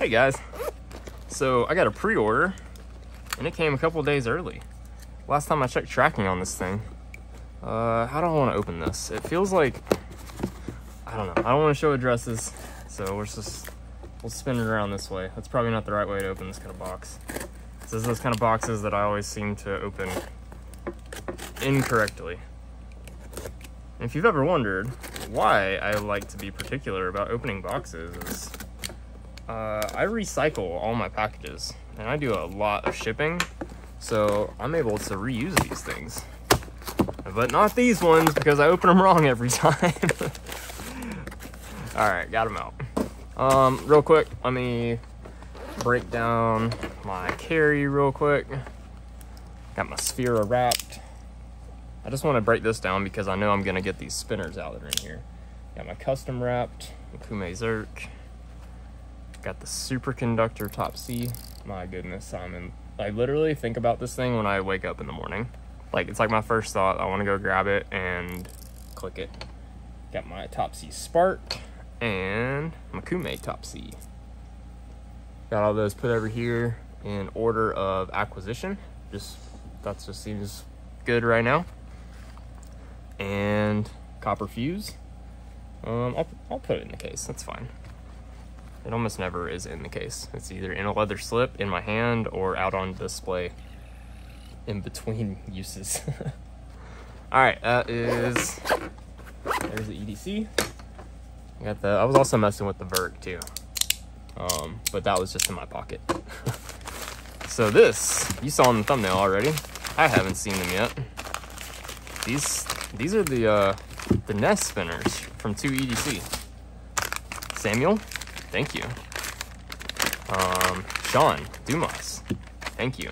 Hey guys, so I got a pre-order and it came a couple days early. Last time I checked tracking on this thing. How do I want to open this? It feels like, I don't know, I don't want to show addresses, so we'll spin it around this way. That's probably not the right way to open this kind of box. This is those kind of boxes that I always seem to open incorrectly. And if you've ever wondered why I like to be particular about opening boxes, is I recycle all my packages and I do a lot of shipping, so I'm able to reuse these things. But not these ones, because I open them wrong every time. Alright, got them out. Real quick, let me break down my carry real quick. Got my Sphera wrapped. I just want to break this down because I know I'm going to get these spinners out that are in here. Got my custom wrapped Kume Zerk. Got the superconductor top C. My goodness, I literally think about this thing when I wake up in the morning. Like, it's like my first thought. I want to go grab it and click it. Got my top C Spark and my Kume top C. Got all those put over here in order of acquisition. That just seems good right now. And copper fuse. I'll put it in the case. That's fine. It almost never is in the case. It's either in a leather slip, in my hand, or out on display in between uses. Alright, there's the EDC. I was also messing with the vert too. But that was just in my pocket. So this, you saw in the thumbnail already. I haven't seen them yet. These are the nest spinners from TwoEDC. Samuel, thank you. Sean Dumas, thank you.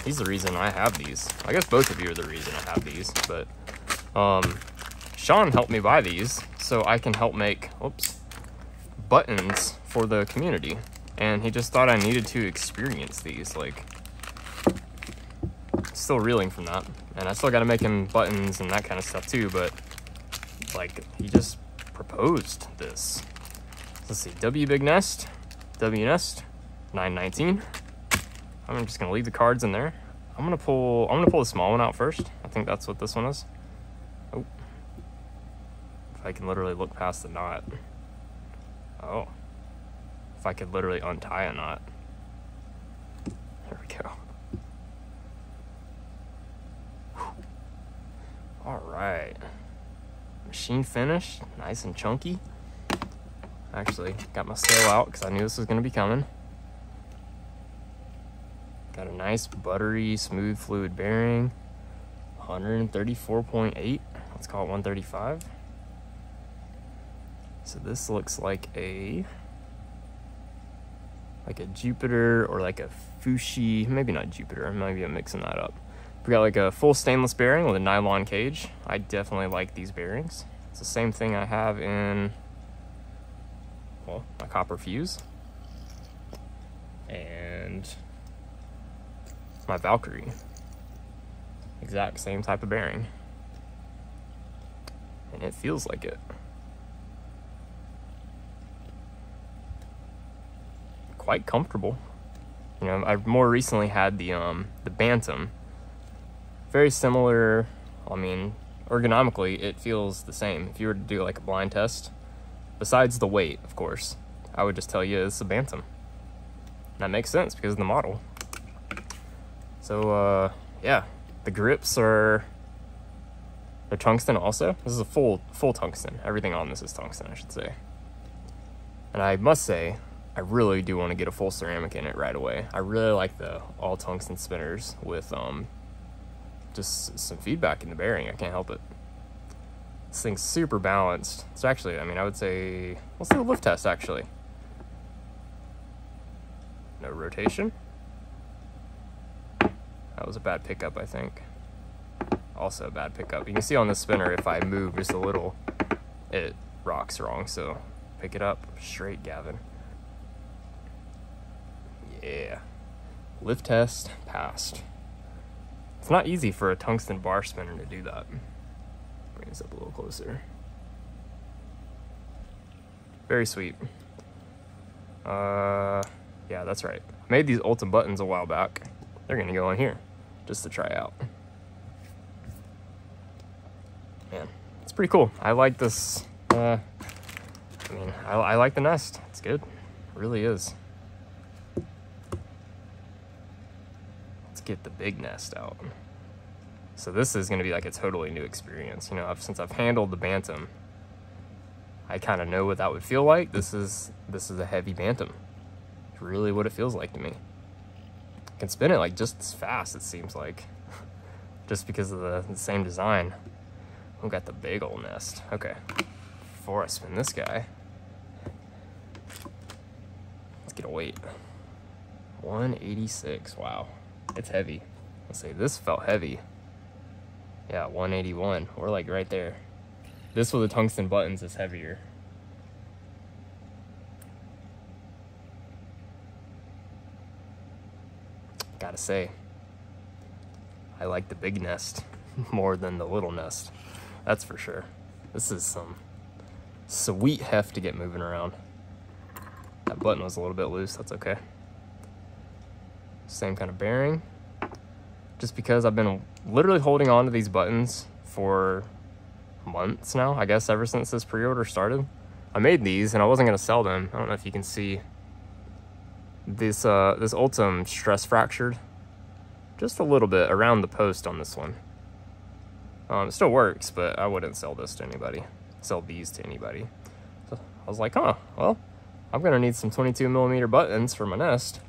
He's the reason I have these. I guess both of you are the reason I have these, but Sean helped me buy these so I can help make, buttons for the community. And he just thought I needed to experience these. Like, still reeling from that. And I still got to make him buttons and that kind of stuff too, but like, he just proposed this. Let's see, W Big Nest, W Nest, 919. I'm just gonna leave the cards in there. I'm gonna pull the small one out first. I think that's what this one is. Oh, if I can literally look past the knot. Oh, if I could literally untie a knot. There we go. All right, machine finished, nice and chunky. Actually, got my scale out because I knew this was gonna be coming. Got a nice buttery smooth fluid bearing, 134.8. Let's call it 135. So this looks like a Jupiter or like a Fushi, maybe not Jupiter, maybe I'm mixing that up. We got like a full stainless bearing with a nylon cage. I definitely like these bearings. It's the same thing I have in, well, my copper fuse and my Valkyrie. Exact same type of bearing. And it feels like it. Quite comfortable. You know, I've more recently had the Bantam. Very similar. I mean, ergonomically, it feels the same. If you were to do like a blind test, besides the weight, of course, I would just tell you it's a Bantam. That makes sense because of the model. So, yeah, the grips they're tungsten also. This is a full tungsten. Everything on this is tungsten, I should say. And I must say, I really do want to get a full ceramic in it right away. I really like the all tungsten spinners with just some feedback in the bearing. I can't help it. This thing's super balanced. It's actually, I mean, I would say, let's do a lift test actually. No rotation. That was a bad pickup, I think. Also a bad pickup. You can see on the spinner, if I move just a little, it rocks wrong. So pick it up straight, Gavin. Yeah. Lift test passed. It's not easy for a tungsten bar spinner to do that. Bring this up a little closer. Very sweet. Yeah, that's right. I made these Ultim buttons a while back. They're gonna go in here just to try out. Man, it's pretty cool. I like this. I mean, I like the nest. It's good. It really is. Let's get the big nest out. So this is going to be like a totally new experience. You know, since I've handled the Bantam, I kind of know what that would feel like. This is a heavy Bantam. It's really what it feels like to me. I can spin it like just as fast, it seems like, just because of the same design. We've got the big old nest. Okay, before I spin this guy, let's get a weight. 186. Wow, it's heavy. Let's say this felt heavy. Yeah, 181. We're like right there. This with the tungsten buttons is heavier. Gotta say, I like the big nest more than the little nest. That's for sure. This is some sweet heft to get moving around. That button was a little bit loose, that's okay. Same kind of bearing. Just because I've been literally holding on to these buttons for months now, I guess ever since this pre-order started. I made these and I wasn't gonna sell them. I don't know if you can see this this Ultim stress fractured just a little bit around the post on this one. It still works, but I wouldn't sell this to anybody, sell these to anybody. So I was like, huh, well, I'm gonna need some 22mm buttons for my nest.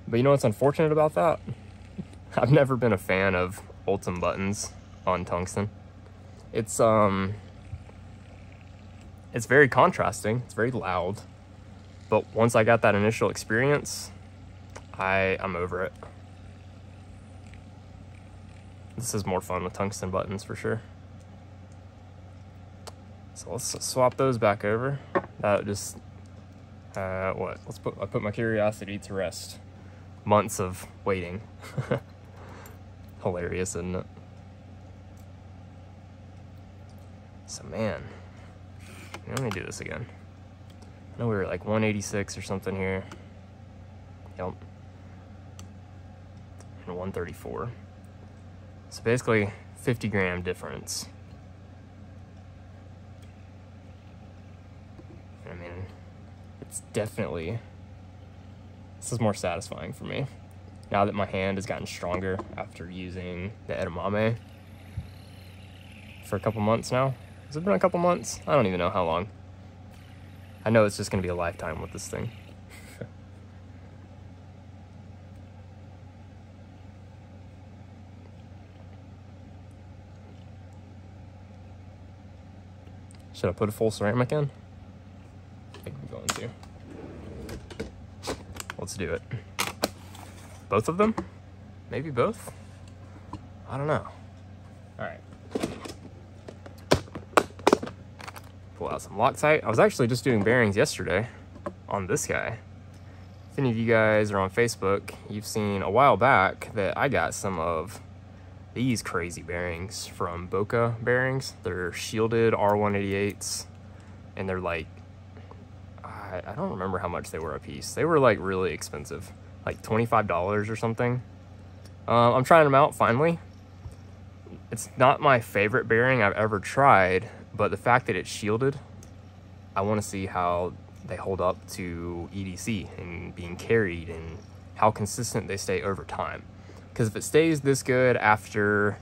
But you know what's unfortunate about that? I've never been a fan of Ultim buttons on tungsten. It's very contrasting, it's very loud. But once I got that initial experience, I'm over it. This is more fun with tungsten buttons for sure. So let's swap those back over. That just, I put my curiosity to rest. Months of waiting. Hilarious, isn't it? So man, let me do this again. I know we were like 186 or something here. Yep. And 134. So basically 50 gram difference. I mean, it's definitely, this is more satisfying for me now that my hand has gotten stronger after using the edamame for a couple months now. Has it been a couple months? I don't even know how long. I know it's just gonna be a lifetime with this thing. Should I put a full ceramic in? I think I'm going to. Let's do it. Both of them? Maybe both? I don't know. All right. Pull out some Loctite. I was actually just doing bearings yesterday on this guy. If any of you guys are on Facebook, you've seen a while back that I got some of these crazy bearings from Boca Bearings. They're shielded R188s, and they're like, I don't remember how much they were a piece. They were like really expensive, like $25 or something. I'm trying them out finally. It's not my favorite bearing I've ever tried, but the fact that it's shielded, I want to see how they hold up to EDC and being carried and how consistent they stay over time. Because if it stays this good after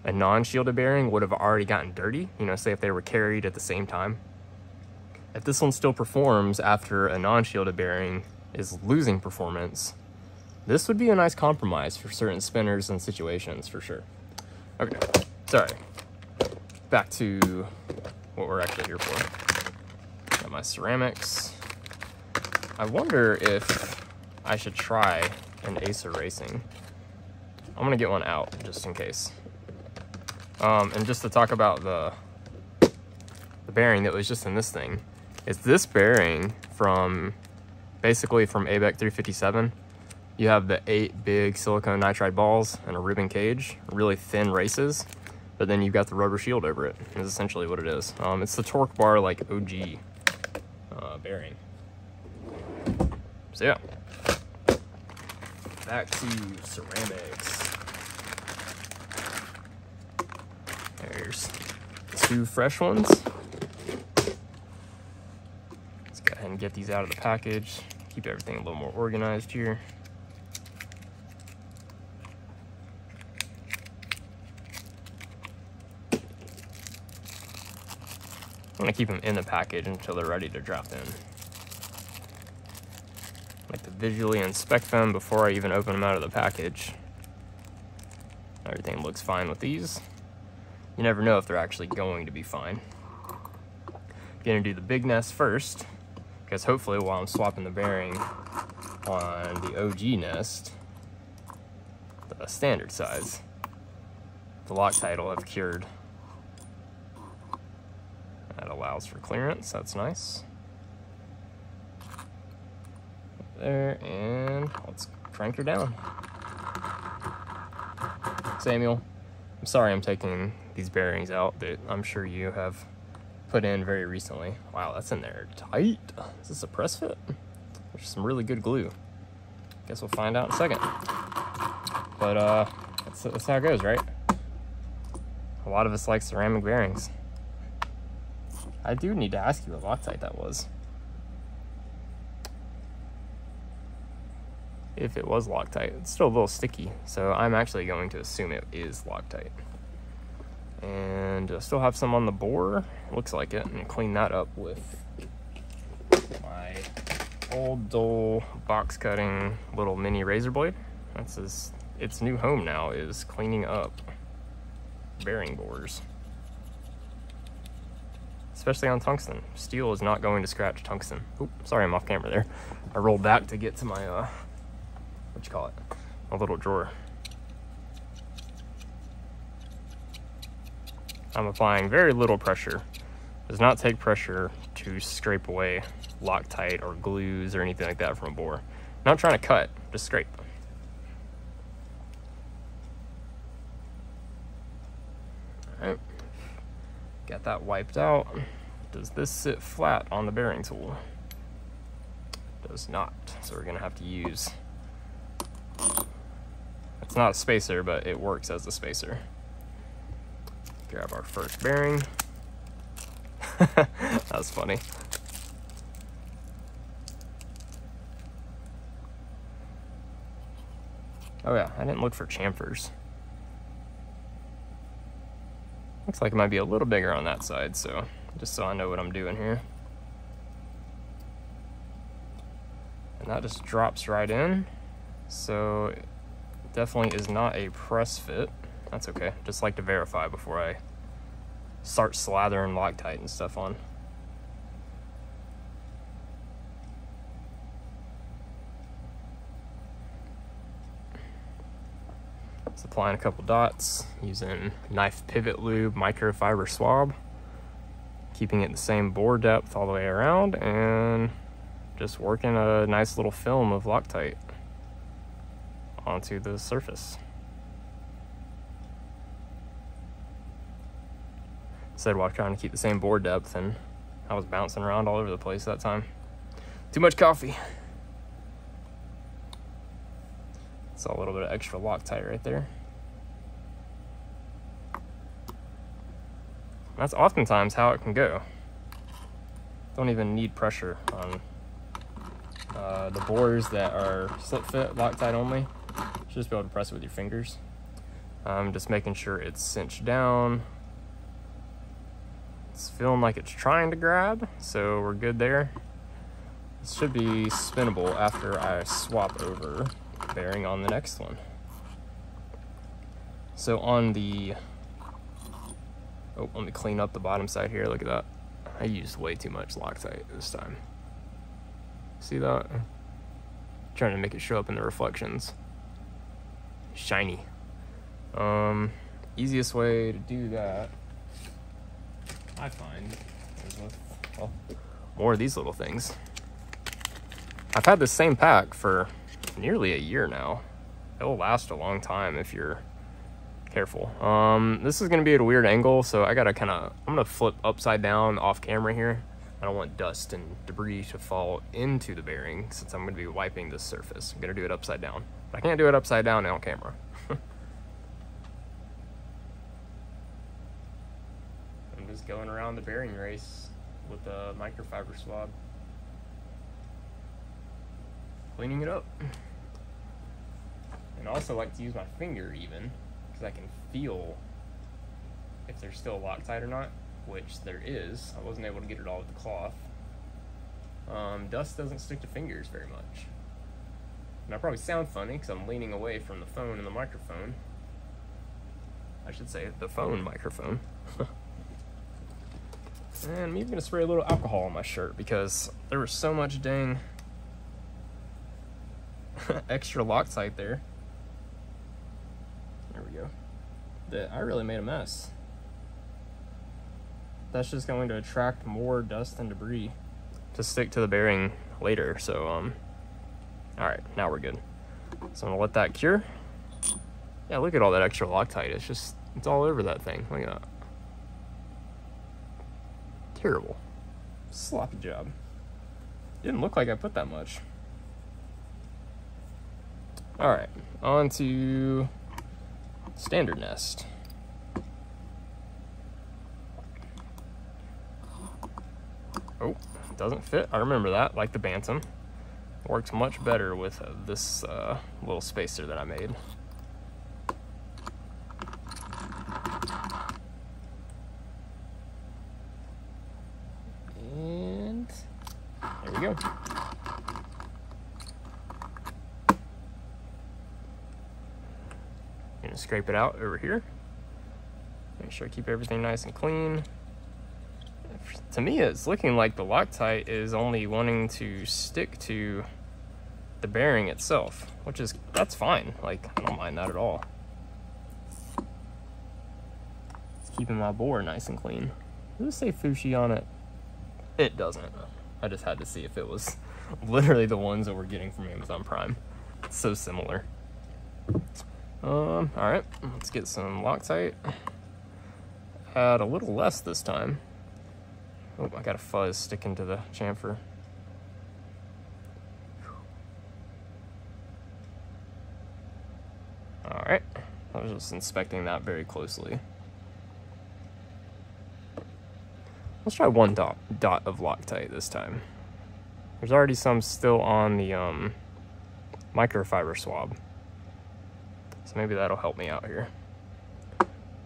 a non-shielded bearing would have already gotten dirty, you know, say if they were carried at the same time. If this one still performs after a non-shielded bearing is losing performance, this would be a nice compromise for certain spinners and situations for sure. Okay, sorry. Back to what we're actually here for. Got my ceramics. I wonder if I should try an Acer Racing. I'm gonna get one out just in case. And just to talk about the bearing that was just in this thing, is this bearing from, basically from ABEC 357. You have the 8 big silicone nitride balls and a ribbon cage, really thin races. but then you've got the rubber shield over it, is essentially what it is. It's the torque bar like OG bearing. So yeah, back to ceramics. There's 2 fresh ones. Let's go ahead and get these out of the package. Keep everything a little more organized here. I'm gonna keep them in the package until they're ready to drop in. I like to visually inspect them before I even open them out of the package. Everything looks fine with these. You never know if they're actually going to be fine. Gonna do the big nest first, because hopefully while I'm swapping the bearing on the OG nest, the standard size, the Loctite will have cured. That allows for clearance, that's nice. There, and let's crank her down. Samuel, I'm sorry I'm taking these bearings out that I'm sure you have put in very recently. Wow, that's in there tight. Is this a press fit? There's some really good glue. Guess we'll find out in a second. But that's how it goes, right? A lot of us like ceramic bearings. I do need to ask you what Loctite that was. If it was Loctite, it's still a little sticky, so I'm actually going to assume it is Loctite. And I still have some on the bore, looks like it, and clean that up with my old dull box cutting little mini razor blade. That's its new home now, is cleaning up bearing bores. Especially on tungsten. Steel is not going to scratch tungsten. Oop, sorry, I'm off camera there. I rolled back to get to my, what you call it? A little drawer. I'm applying very little pressure. It does not take pressure to scrape away Loctite or glues or anything like that from a bore. Not trying to cut, just scrape. Alright. Got that wiped out. Does this sit flat on the bearing tool? Does not. So we're gonna have to use, it's not a spacer, but it works as a spacer. Grab our first bearing. That was funny. Oh yeah, I didn't look for chamfers. Looks like it might be a little bigger on that side, so just so I know what I'm doing here. And that just drops right in. So it definitely is not a press fit. That's okay. Just like to verify before I start slathering Loctite and stuff on. Just applying a couple dots using knife pivot lube microfiber swab, keeping it the same bore depth all the way around, and just working a nice little film of Loctite onto the surface. Said while trying to keep the same bore depth, and I was bouncing around all over the place that time. Too much coffee. Saw a little bit of extra Loctite right there. That's oftentimes how it can go. Don't even need pressure on the bores that are slip fit Loctite only. You should just be able to press it with your fingers. Just making sure it's cinched down. It's feeling like it's trying to grab, so we're good there. It should be spinnable after I swap over bearing on the next one. So on the, oh, let me clean up the bottom side here. Look at that. I used way too much Loctite this time. See that? Trying to make it show up in the reflections. Shiny. Easiest way to do that, I find, is with, well, more of these little things. I've had this same pack for nearly a year now. It'll last a long time if you're careful. This is gonna be at a weird angle, so I gotta I'm gonna flip upside down off camera here. I don't want dust and debris to fall into the bearing since I'm gonna be wiping this surface. I'm gonna do it upside down. But I can't do it upside down on camera. I'm just going around the bearing race with a microfiber swab. Cleaning it up. And I also like to use my finger even, because I can feel if there's still Loctite or not, which there is. I wasn't able to get it all with the cloth. Dust doesn't stick to fingers very much. And I probably sound funny because I'm leaning away from the phone and the microphone. I should say the phone microphone. And I'm even gonna spray a little alcohol on my shirt because there was so much dang extra Loctite there. There we go. That I really made a mess. That's just going to attract more dust and debris to stick to the bearing later. So, all right, now we're good. So I'm gonna let that cure. Yeah, look at all that extra Loctite. It's all over that thing. Look at that. Terrible. Sloppy job. Didn't look like I put that much. All right, on to standard nest. Oh, doesn't fit. I remember that, like the Bantam. Works much better with this little spacer that I made. And there we go. Gonna scrape it out over here. Make sure I keep everything nice and clean. To me, it's looking like the Loctite is only wanting to stick to the bearing itself, that's fine. Like, I don't mind that at all. Keeping my bore nice and clean. Does it say Fushi on it? It doesn't. I just had to see if it was literally the ones that we're getting from Amazon Prime. It's so similar. All right, let's get some Loctite. Add a little less this time. Oh, I got a fuzz sticking to the chamfer. All right, I was just inspecting that very closely. Let's try one dot of Loctite this time. There's already some still on the microfiber swab, so maybe that'll help me out here.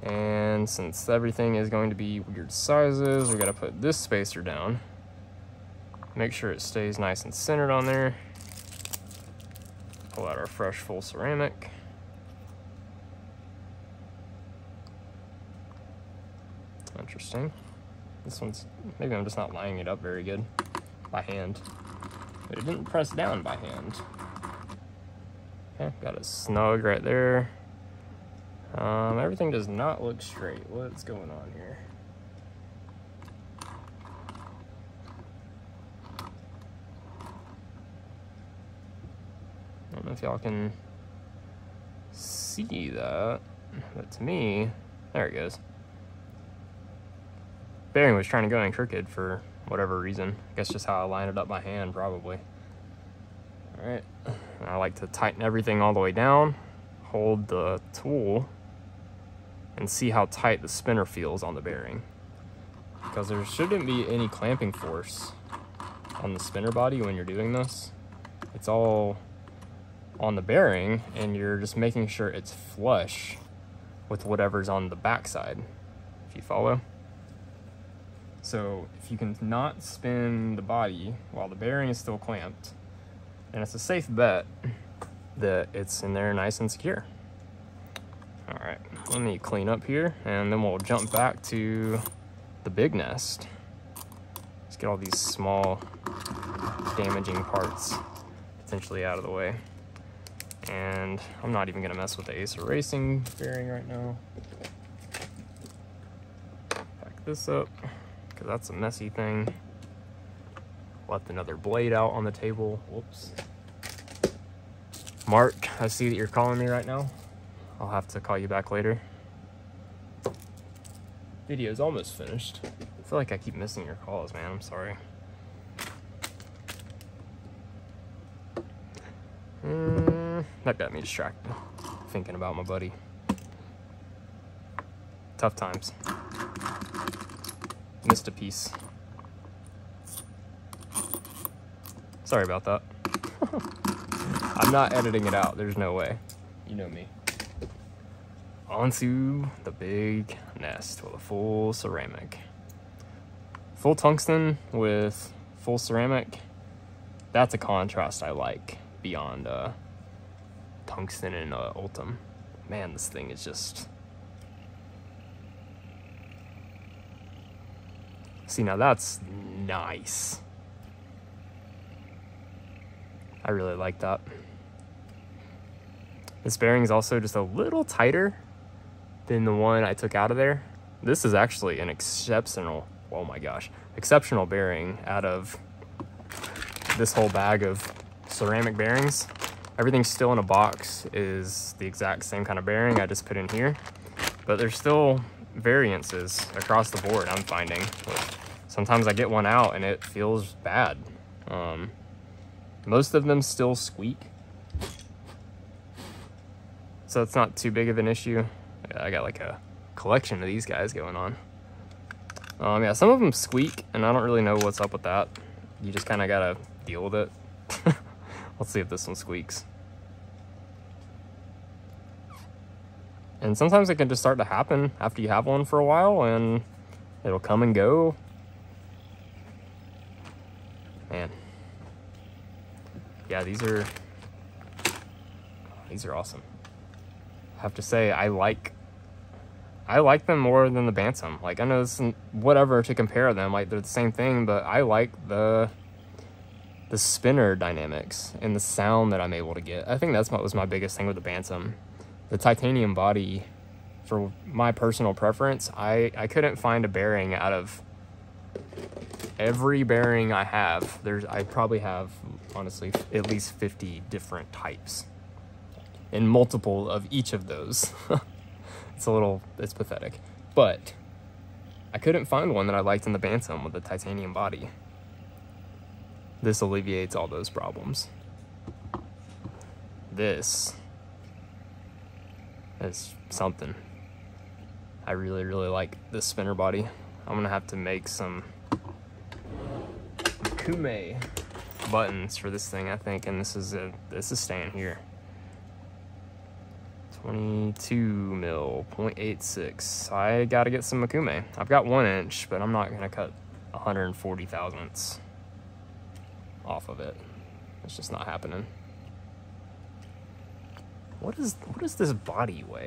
And since everything is going to be weird sizes, we gotta put this spacer down. Make sure it stays nice and centered on there. Pull out our fresh full ceramic. Interesting. This one's, maybe I'm just not lining it up very good by hand. But it didn't press down by hand. Okay, got it snug right there. Everything does not look straight. What's going on here? I don't know if y'all can see that, but to me, there it goes. Bearing was trying to go in crooked for whatever reason. I guess just how I line it up by hand, probably. All right, I like to tighten everything all the way down, hold the tool, and see how tight the spinner feels on the bearing. Because there shouldn't be any clamping force on the spinner body when you're doing this. It's all on the bearing, and you're just making sure it's flush with whatever's on the backside, if you follow. So if you can not spin the body while the bearing is still clamped, then it's a safe bet that it's in there nice and secure. All right, let me clean up here, and then we'll jump back to the big nest. Let's get all these small damaging parts potentially out of the way. And I'm not even gonna mess with the Acer Racing bearing right now. Pack this up, because that's a messy thing. Left another blade out on the table. Whoops. Mark, I see that you're calling me right now. I'll have to call you back later. video's almost finished. I feel like I keep missing your calls, man. I'm sorry. That got me distracted, thinking about my buddy. Tough times. Missed a piece. Sorry about that. I'm not editing it out. There's no way. You know me. Onto the big nest with a full ceramic. Full tungsten with full ceramic. That's a contrast I like beyond tungsten and Ultim. Man, this thing is just... See, now that's nice. I really like that. This bearing is also just a little tighter than the one I took out of there. This is actually an exceptional, oh my gosh, exceptional bearing out of this whole bag of ceramic bearings. Everything still in a box is the exact same kind of bearing I just put in here, but there's still variances across the board I'm finding. Sometimes I get one out and it feels bad. Most of them still squeak, so it's not too big of an issue. I got like a collection of these guys going on. Yeah, some of them squeak, and I don't really know what's up with that. You just kind of gotta deal with it. Let's see if this one squeaks. And sometimes it can just start to happen after you have one for a while, and it'll come and go. Man. Yeah, these are awesome. I have to say, I like them more than the Bantam. Like, I know this isn't whatever to compare them, like they're the same thing, but I like the spinner dynamics and the sound that I'm able to get. I think that's what was my biggest thing with the Bantam. The titanium body, for my personal preference, I couldn't find a bearing out of every bearing I have. I probably have, honestly, at least 50 different types and multiple of each of those. It's pathetic, but I couldn't find one that I liked in the Bantam with the titanium body. This alleviates all those problems. This is something. I really, really like this spinner body. I'm gonna have to make some Kume buttons for this thing, I think, and this is staying here. 22 mil, 0.86. I gotta get some Makume. I've got 1 inch, but I'm not gonna cut 140 thousandths off of it. It's just not happening. What does this body weigh?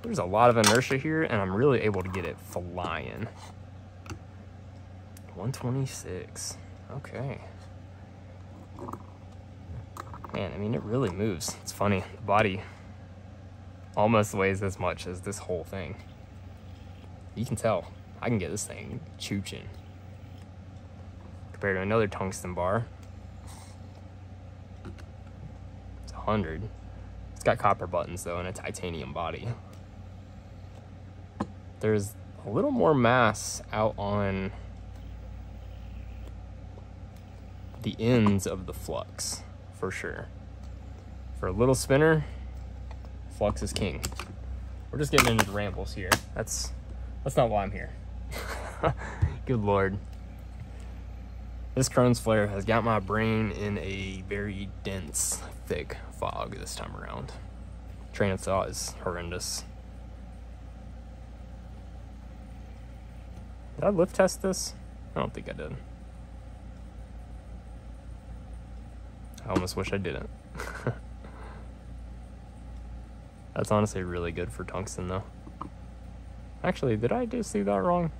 There's a lot of inertia here, and I'm really able to get it flying. 126. Okay. Man, I mean, it really moves. It's funny. The body almost weighs as much as this whole thing. You can tell. I can get this thing chooching. Compared to another tungsten bar. It's 100. It's got copper buttons, though, and a titanium body. There's a little more mass out on the ends of the flux, for sure. For a little spinner, flux is king. We're just getting into the rambles here. That's not why I'm here. Good Lord. This Crohn's flare has got my brain in a very dense, thick fog this time around. Train of thought is horrendous. Did I lift test this? I don't think I did. I almost wish I didn't. That's honestly really good for tungsten, though. Actually, did I just do that wrong?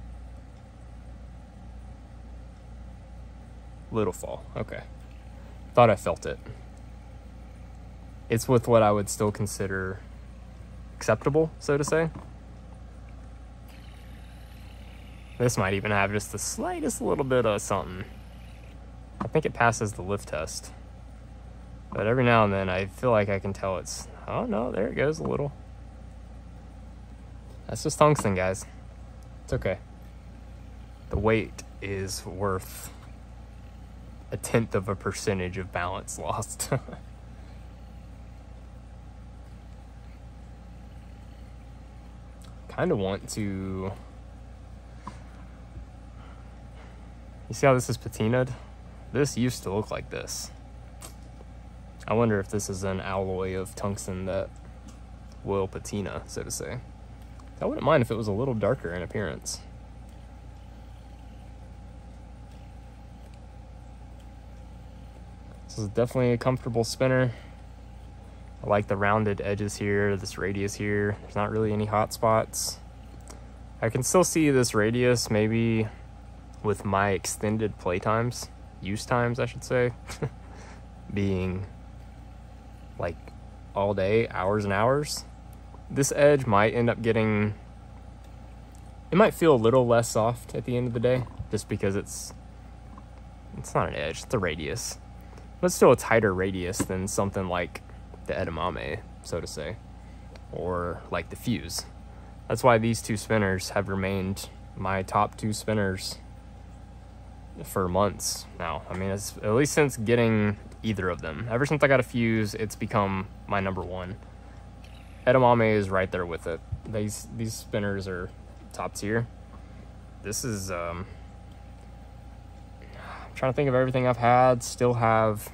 Little fall. Okay. Thought I felt it. It's with what I would still consider acceptable, so to say. This might even have just the slightest little bit of something. I think it passes the lift test. But every now and then I feel like I can tell it's, oh no, there it goes a little. That's just tungsten, guys. It's okay. The weight is worth 0.1% of balance lost. Kind of want to... You see how this is patinaed? This used to look like this. I wonder if this is an alloy of tungsten that will patina, so to say. I wouldn't mind if it was a little darker in appearance. This is definitely a comfortable spinner. I like the rounded edges here, this radius here. There's not really any hot spots. I can still see this radius maybe with my extended play times, use times I should say, being like all day, hours and hours. This edge might end up getting, it might feel a little less soft at the end of the day, just because it's not an edge, it's a radius. But still a tighter radius than something like the edamame, so to say, or like the fuse. That's why these two spinners have remained my top 2 spinners for months now. I mean, it's at least since getting either of them. Ever since I got a fuse, it's become my number 1. Edamame is right there with it. These spinners are top tier. This is I'm trying to think of everything I've had, still have.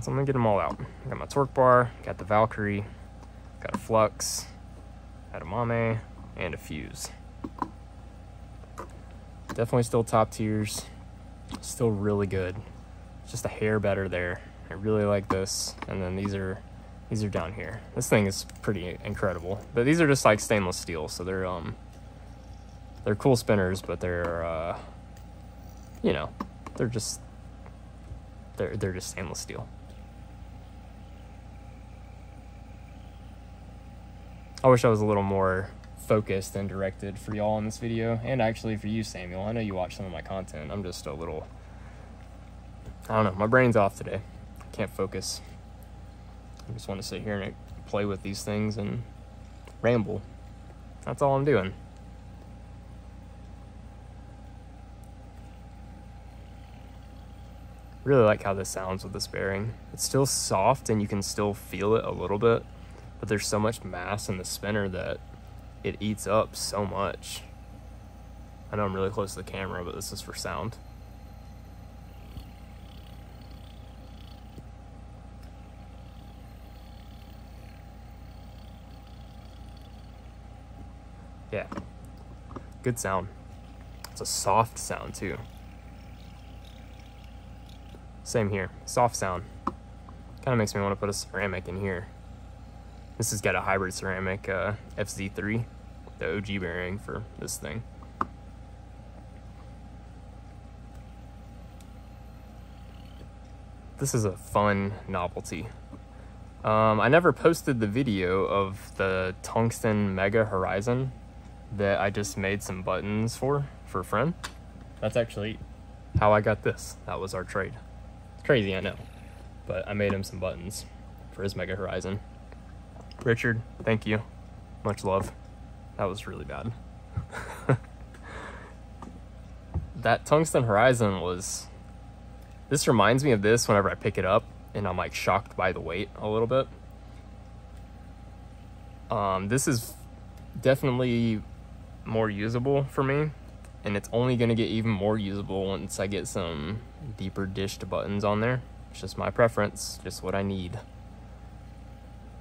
So I'm gonna get them all out. I got my torque bar, got the Valkyrie, got a flux, edamame, and a fuse. Definitely still top tiers, still really good. Just a hair better there. I really like this. And then these are down here. This thing is pretty incredible. But these are just like stainless steel, so they're cool spinners, but they're you know, they're just stainless steel. I wish I was a little more focused and directed for y'all in this video, and actually for you, Samuel. I know you watch some of my content. I'm just a little, I don't know, my brain's off today. I can't focus. I just want to sit here and play with these things and ramble. That's all I'm doing. Really like how this sounds with this bearing. It's still soft and you can still feel it a little bit, but there's so much mass in the spinner that it eats up so much. I know I'm really close to the camera, but this is for sound. Yeah, good sound. It's a soft sound too. Same here, soft sound. Kind of makes me want to put a ceramic in here. This has got a hybrid ceramic FZ3, the OG bearing for this thing. This is a fun novelty. I never posted the video of the Tungsten Mega Horizon that I just made some buttons for a friend. That's actually how I got this. That was our trade. It's crazy, I know, but I made him some buttons for his Mega Horizon. Richard, thank you. Much love. That was really bad. That Tungsten Horizon was... This reminds me of this whenever I pick it up and I'm like shocked by the weight a little bit. This is definitely more usable for me, and it's only going to get even more usable once I get some deeper dished buttons on there. It's just my preference, just what I need.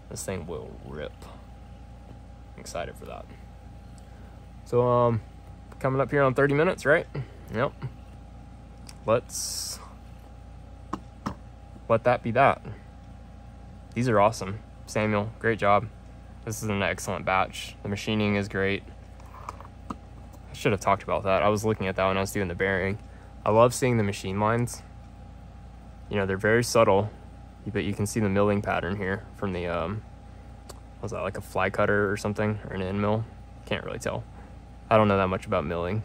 This thing will rip. I'm excited for that. So coming up here on 30 minutes, right? Yep. Let's let that be that. These are awesome. Samuel, great job. This is an excellent batch. The machining is great. I should have talked about that. I was looking at that when I was doing the bearing. I love seeing the machine lines. You know, they're very subtle, but you can see the milling pattern here from the, was that like a fly cutter or something, or an end mill? Can't really tell. I don't know that much about milling,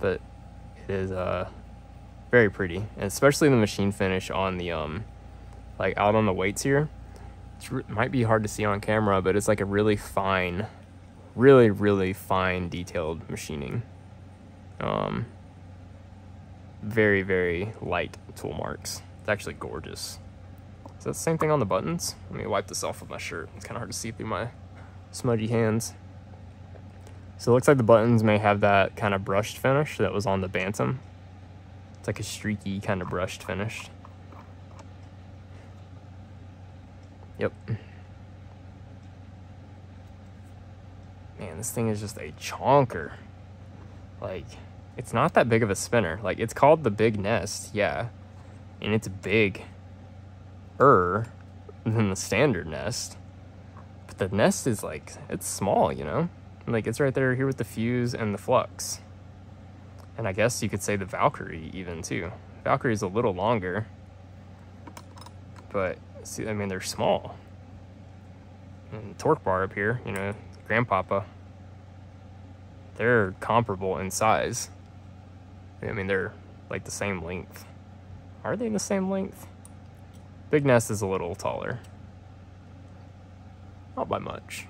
but it is very pretty, and especially the machine finish on the, like out on the weights here. It might be hard to see on camera, but it's like a really fine really, really fine detailed machining. Very, very light tool marks. It's actually gorgeous. Is that the same thing on the buttons? Let me wipe this off with my shirt. It's kind of hard to see through my smudgy hands. So it looks like the buttons may have that kind of brushed finish that was on the Bantam. It's like a streaky kind of brushed finish. Yep. Man, this thing is just a chonker. Like, it's not that big of a spinner. Like, it's called the Big Nest, yeah. And it's bigger than the standard Nest. But the Nest is like, it's small, you know? Like, it's right there here with the fuse and the flux. And I guess you could say the Valkyrie even too. Valkyrie's a little longer. But, see, I mean, they're small. And the torque bar up here, you know, Grandpapa, they're comparable in size. I mean, they're like the same length. Are they the same length? Big Nest is a little taller. Not by much.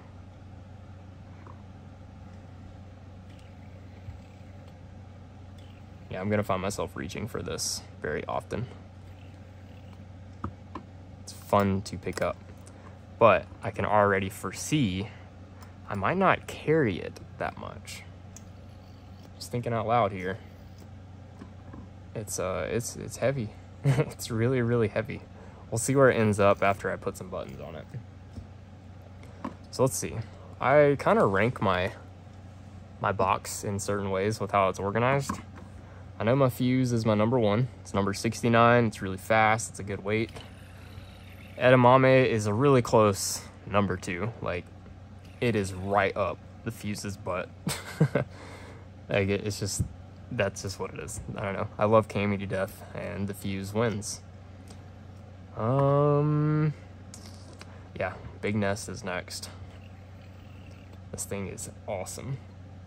Yeah, I'm gonna find myself reaching for this very often. It's fun to pick up. But I can already foresee I might not carry it that much. Just thinking out loud here. It's heavy. It's really, really heavy. We'll see where it ends up after I put some buttons on it. So let's see. I kind of rank my box in certain ways with how it's organized. I know my fuse is my number 1. It's number 69. It's really fast. It's a good weight. Edamame is a really close number 2. Like, it is right up the fuse's butt. Like, it's just, that's just what it is. I don't know. I love Kami to death, and the fuse wins. Yeah, Big Nest is next. This thing is awesome.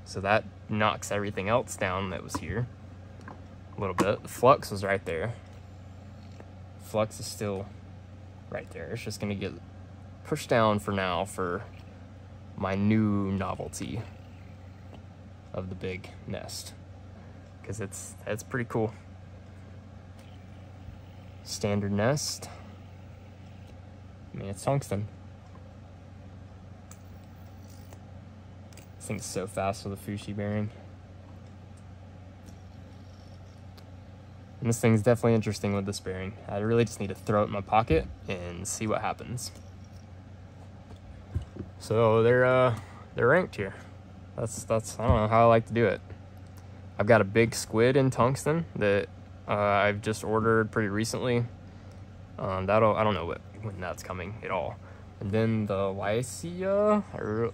So that knocks everything else down that was here a little bit. The flux was right there. Flux is still right there. It's just gonna get pushed down for now for my new novelty of the Big Nest, because it's pretty cool. Standard Nest. I mean, it's tungsten. This thing's so fast with a Fushi bearing. And this thing's definitely interesting with this bearing. I really just need to throw it in my pocket and see what happens. So they're ranked here. That's I don't know how I like to do it. I've got a big squid in tungsten that I've just ordered pretty recently. I don't know when that's coming at all. And then the Lycia,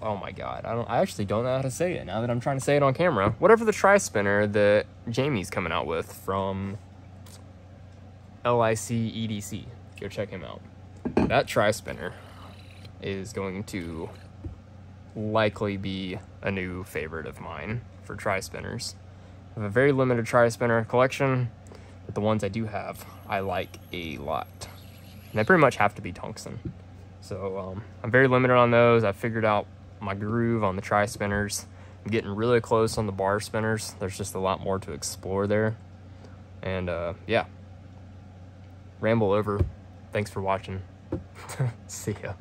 oh my god, I actually don't know how to say it now that I'm trying to say it on camera. Whatever the tri-spinner that Jamie's coming out with from TwoEDC. Go check him out. That tri-spinner is going to likely be a new favorite of mine for tri-spinners. I have a very limited tri-spinner collection, but the ones I do have, I like a lot. And they pretty much have to be tungsten. So I'm very limited on those. I figured out my groove on the tri-spinners. I'm getting really close on the bar spinners. There's just a lot more to explore there. And yeah, ramble over. Thanks for watching. See ya.